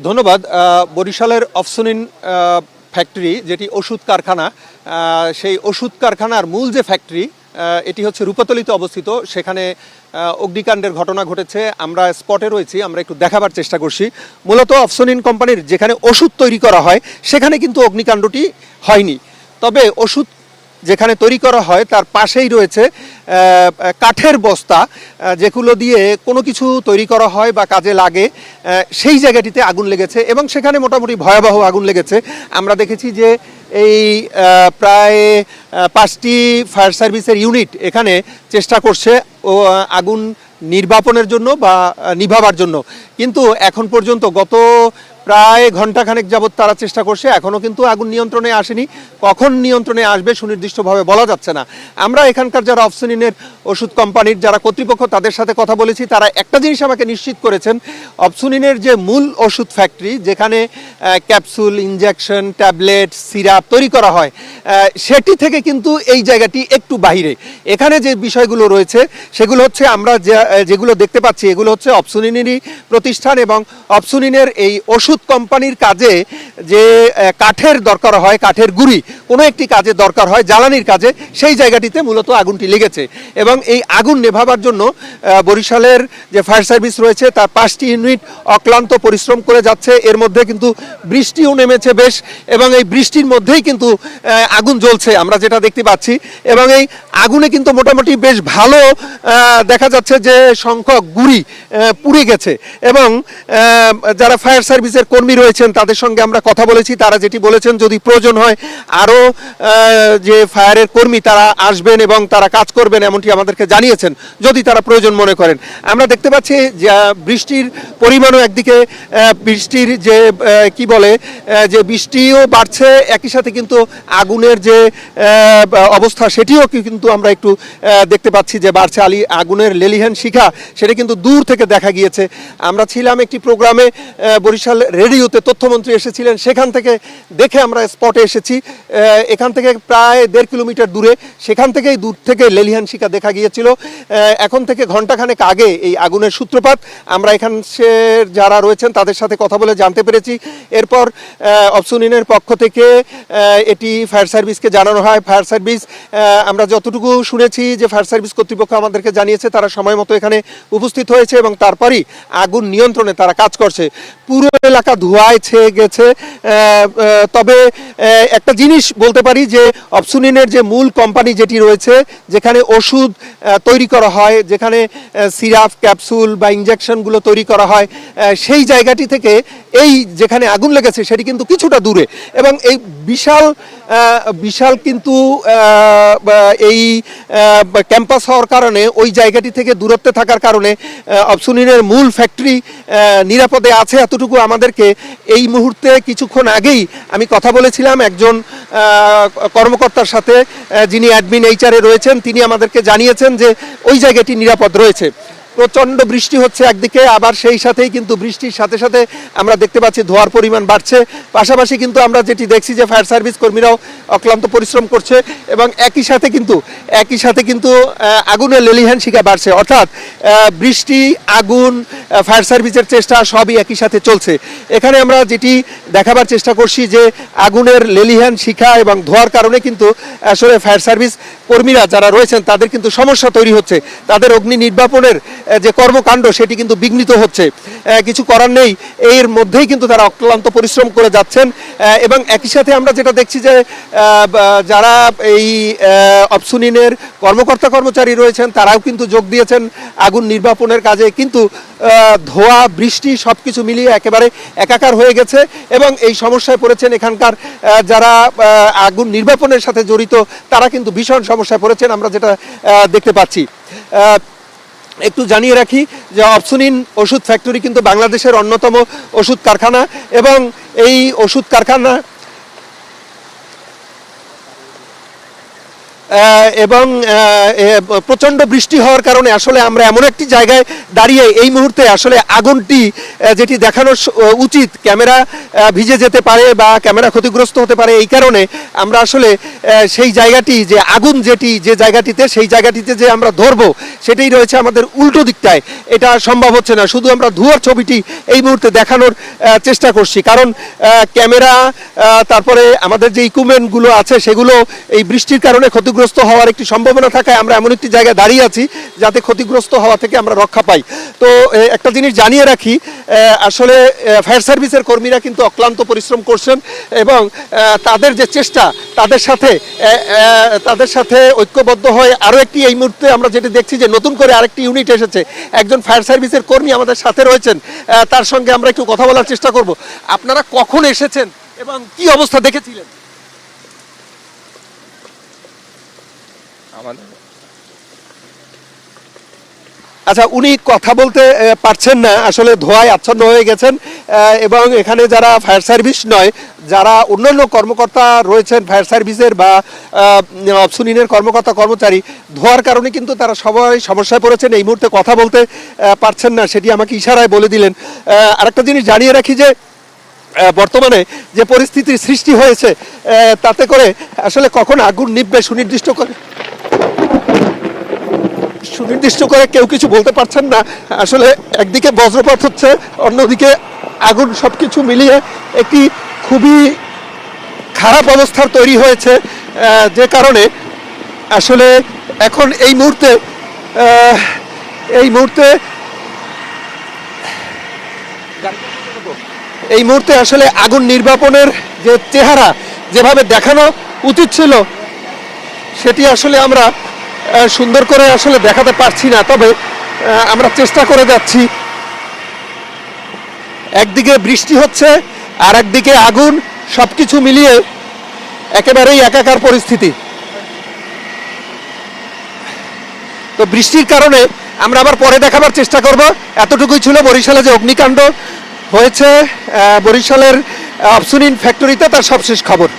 ধন্যবাদ। বরিশালের অফসুনিন ফ্যাক্টরি যেটি ওষুধ কারখানা, সেই ওষুধ কারখানার মূল যে ফ্যাক্টরি এটি হচ্ছে রূপাতলিতে অবস্থিত। সেখানে অগ্নিকাণ্ডের ঘটনা ঘটেছে। আমরা স্পটে রয়েছি, আমরা একটু দেখাবার চেষ্টা করছি। মূলত অফসুনিন কোম্পানির যেখানে ওষুধ তৈরি করা হয় সেখানে কিন্তু অগ্নিকাণ্ডটি হয়নি। তবে ওষুধ যেখানে তৈরি করা হয় তার পাশেই রয়েছে কাঠের বস্তা, যেগুলো দিয়ে কোনো কিছু তৈরি করা হয় বা কাজে লাগে, সেই জায়গাটিতে আগুন লেগেছে এবং সেখানে মোটামুটি ভয়াবহ আগুন লেগেছে। আমরা দেখেছি যে এই প্রায় 5টি ফায়ার সার্ভিসের ইউনিট এখানে চেষ্টা করছে আগুন নির্বাপনের জন্য বা নিভাবার জন্য, কিন্তু এখন পর্যন্ত গত প্রায় ঘন্টাখানেক যাবৎ তারা চেষ্টা করছে, এখনও কিন্তু আগুন নিয়ন্ত্রণে আসেনি। কখন নিয়ন্ত্রণে আসবে সুনির্দিষ্টভাবে বলা যাচ্ছে না। আমরা এখানকার যারা অফসুনিনের ওষুধ কোম্পানির যারা কর্তৃপক্ষ তাদের সাথে কথা বলেছি, তারা একটা জিনিস আমাকে নিশ্চিত করেছেন, অফসুনিনের যে মূল ওষুধ ফ্যাক্টরি যেখানে ক্যাপসুল, ইনজেকশন, ট্যাবলেট, সিরাপ তৈরি করা হয়, সেটি থেকে কিন্তু এই জায়গাটি একটু বাহিরে। এখানে যে বিষয়গুলো রয়েছে সেগুলো হচ্ছে আমরা যেগুলো দেখতে পাচ্ছি এগুলো হচ্ছে অফসুনিনেরই প্রতিষ্ঠান এবং অফসুনিনের এই ওষুধ কোম্পানির কাজে যে কাঠের দরকার হয়, কাঠের গুঁড়ি কোনো একটি কাজে দরকার হয়, জ্বালানির কাজে, সেই জায়গাটিতে মূলত আগুনটি লেগেছে। এবং এই আগুন নেভাবার জন্য বরিশালের যে ফায়ার সার্ভিস রয়েছে তার 5টি ইউনিট অক্লান্ত পরিশ্রম করে যাচ্ছে। এর মধ্যে কিন্তু বৃষ্টিও নেমেছে বেশ, এবং এই বৃষ্টির মধ্যেই কিন্তু আগুন জ্বলছে আমরা যেটা দেখতে পাচ্ছি। এবং এই আগুনে কিন্তু মোটামুটি বেশ ভালো দেখা যাচ্ছে যে সংখ্যক গুঁড়ি পুড়ে গেছে। এবং যারা ফায়ার সার্ভিসের কর্মী রয়েছেন তাদের সঙ্গে আমরা কথা বলেছি, তারা যেটি বলেছেন যদি প্রয়োজন হয় আরও যে ফায়ারের কর্মী তারা আসবেন এবং তারা কাজ করবেন, এমনটি আমাদেরকে জানিয়েছেন যদি তারা প্রয়োজন মনে করেন। আমরা দেখতে পাচ্ছি যে বৃষ্টির পরিমাণও একদিকে বৃষ্টির যে কি বলে যে বৃষ্টিও বাড়ছে, একই সাথে কিন্তু আগুনের যে অবস্থা সেটিও কিন্তু আমরা একটু দেখতে পাচ্ছি যে বাড়ছে। আগুনের লেলিহান শিখা সেটা কিন্তু দূর থেকে দেখা গিয়েছে। আমরা ছিলাম একটি প্রোগ্রামে, বরিশাল রেডিওতে তথ্যমন্ত্রী এসেছিলেন, সেখান থেকে দেখে আমরা স্পটে এসেছি। এখান থেকে প্রায় 1.5 কিলোমিটার দূরে, সেখান থেকেই দূর থেকে লেলিহান শিখা দেখা গিয়েছিল। এখন থেকে ঘন্টাখানেক আগে এই আগুনের সূত্রপাত আমরা এখানে যারা রয়েছেন তাদের সাথে কথা বলে জানতে পেরেছি। এরপর অফসুনিনের পক্ষ থেকে এটি ফায়ার সার্ভিসকে জানানো হয়। ফায়ার সার্ভিস, আমরা যতটুকু শুনেছি যে ফায়ার সার্ভিস কর্তৃপক্ষ আমাদেরকে জানিয়েছে তারা সময় মতো এখানে উপস্থিত হয়েছে এবং তারপরই আগুন নিয়ন্ত্রণে তারা কাজ করছে। পুরো এলাকা ধোঁয়ায় ছেয়ে গেছে। তবে একটা জিনিস বলতে পারি যে অফসুনিনের যে মূল কোম্পানি যেটি রয়েছে, যেখানে ওষুধ তৈরি করা হয়, যেখানে সিরাপ, ক্যাপসুল বা ইনজেকশনগুলো তৈরি করা হয়, সেই জায়গাটি থেকে এই যেখানে আগুন লেগেছে সেটি কিন্তু কিছুটা দূরে। এবং এই বিশাল কিন্তু এই ক্যাম্পাস হওয়ার কারণে, ওই জায়গাটি থেকে দূরত্বে থাকার কারণে অফসুনিনের মূল ফ্যাক্টরি নিরাপদে আছে এতটুকু আমাদেরকে এই মুহূর্তে কিছুক্ষণ আগেই আমি কথা বলেছিলাম একজন কর্মকর্তার সাথে, যিনি অ্যাডমিন HR-এ রয়েছেন। তিনি আমাদেরকে জানিয়েছেন যে ওই জায়গাটি নিরাপদ রয়েছে। প্রচণ্ড বৃষ্টি হচ্ছে একদিকে, আবার সেই সাথেই কিন্তু বৃষ্টির সাথে সাথে আমরা দেখতে পাচ্ছি ধোঁয়ার পরিমাণ বাড়ছে। পাশাপাশি কিন্তু আমরা যেটি দেখছি যে ফায়ার সার্ভিস কর্মীরাও অক্লান্ত পরিশ্রম করছে এবং একই সাথে কিন্তু আগুনের লেলিহান শিখা বাড়ছে। অর্থাৎ বৃষ্টি, আগুন, ফায়ার সার্ভিসের চেষ্টা সবই একই সাথে চলছে। এখানে আমরা যেটি দেখাবার চেষ্টা করছি যে আগুনের লেলিহান শিখা এবং ধোঁয়ার কারণে কিন্তু আসলে ফায়ার সার্ভিস কর্মীরা যারা রয়েছেন তাদের কিন্তু সমস্যা তৈরি হচ্ছে। তাদের অগ্নি নির্বাপনের যে কর্মকাণ্ড সেটি কিন্তু বিঘ্নিত হচ্ছে। কিছু করার নেই, এর মধ্যেই কিন্তু তারা অক্লান্ত পরিশ্রম করে যাচ্ছেন। এবং একই সাথে আমরা যেটা দেখছি যে যারা এই অফসুনিনের কর্মকর্তা কর্মচারী রয়েছেন তারাও কিন্তু যোগ দিয়েছেন আগুন নির্বাপনের কাজে। কিন্তু ধোঁয়া, বৃষ্টি সব কিছু মিলিয়ে একেবারে একাকার হয়ে গেছে এবং এই সমস্যায় পড়েছেন এখানকার যারা আগুন নির্বাপনের সাথে জড়িত, তারা কিন্তু ভীষণ সমস্যায় পড়েছেন আমরা যেটা দেখতে পাচ্ছি। একটু জানিয়ে রাখি যে অফসুনিন ওষুধ ফ্যাক্টরি কিন্তু বাংলাদেশের অন্যতম ওষুধ কারখানা এবং এই ওষুধ কারখানা এবং প্রচণ্ড বৃষ্টি হওয়ার কারণে আসলে আমরা এমন একটি জায়গায় দাঁড়িয়ে এই মুহূর্তে আসলে আগুনটি যেটি দেখানো উচিত, ক্যামেরা ভিজে যেতে পারে বা ক্যামেরা ক্ষতিগ্রস্ত হতে পারে, এই কারণে আমরা আসলে সেই জায়গাটি যে আগুন যে জায়গাটিতে সেই জায়গাটিতে যে আমরা ধরবো সেটাই রয়েছে আমাদের উল্টো দিকটায়। এটা সম্ভব হচ্ছে না, শুধু আমরা ধোঁয়ার ছবিটি এই মুহূর্তে দেখানোর চেষ্টা করছি, কারণ ক্যামেরা তারপরে আমাদের যে ইকুইপমেন্টগুলো আছে সেগুলো এই বৃষ্টির কারণে ক্ষতিগ্রস্ত হওয়ার একটি সম্ভাবনা থাকায় আমরা এমন একটি জায়গায় দাঁড়িয়ে আছি যাতে ক্ষতিগ্রস্ত হওয়া থেকে আমরা রক্ষা পাই। তো একটা জিনিস জানিয়ে রাখি, আসলে ফায়ার সার্ভিসের কর্মীরা কিন্তু অক্লান্ত পরিশ্রম করছেন এবং তাদের যে চেষ্টা, তাদের সাথে ঐক্যবদ্ধ হয়ে আরও একটি এই মুহূর্তে আমরা যেটা দেখছি যে নতুন করে আরেকটি ইউনিট এসেছে, একজন ফায়ার সার্ভিসের কর্মী আমাদের সাথে রয়েছেন, তার সঙ্গে আমরা একটু কথা বলার চেষ্টা করব। আপনারা কখন এসেছেন এবং কি অবস্থা দেখেছিলেন? আচ্ছা, উনি কথা বলতে পারছেন না, আসলে ধোঁয়ায় আচ্ছন্ন হয়ে গেছেন এবং এখানে যারা ফায়ার সার্ভিস নয়, যারা অন্যান্য কর্মকর্তা রয়েছেন ফায়ার সার্ভিসের বা অপসুনিনের কর্মকর্তা কর্মচারী, ধোঁয়ার কারণে কিন্তু তারা সবাই সমস্যায় পড়েছেন, এই মুহূর্তে কথা বলতে পারছেন না, সেটি আমাকে ইশারায় বলে দিলেন। আরেকটা জিনিস জানিয়ে রাখি যে বর্তমানে যে পরিস্থিতির সৃষ্টি হয়েছে তাতে করে আসলে কখন আগুন নিভবে সুনির্দিষ্ট করে কেউ কিছু বলতে পারছেন না। আসলে একদিকে বজ্রপাত হচ্ছে, অন্যদিকে আগুন, সবকিছু মিলিয়ে একটি খুবই খারাপ অবস্থার তৈরি হয়েছে, যে কারণে আসলে এখন এই মুহূর্তে আসলে আগুন নির্বাপনের যে চেহারা যেভাবে দেখানো উচিত ছিল সেটি আসলে আমরা সুন্দর করে আসলে দেখাতে পারছি না, তবে আমরা চেষ্টা করে যাচ্ছি। একদিকে বৃষ্টি হচ্ছে আর একদিকে আগুন, সবকিছু মিলিয়ে একেবারেই একাকার পরিস্থিতি। তো বৃষ্টির কারণে আমরা আবার পরে দেখাবার চেষ্টা করব। এতটুকুই ছিল বরিশালে যে অগ্নিকাণ্ড হয়েছে বরিশালের অপসুনিন ফ্যাক্টরিতে, তার সবশেষ খবর।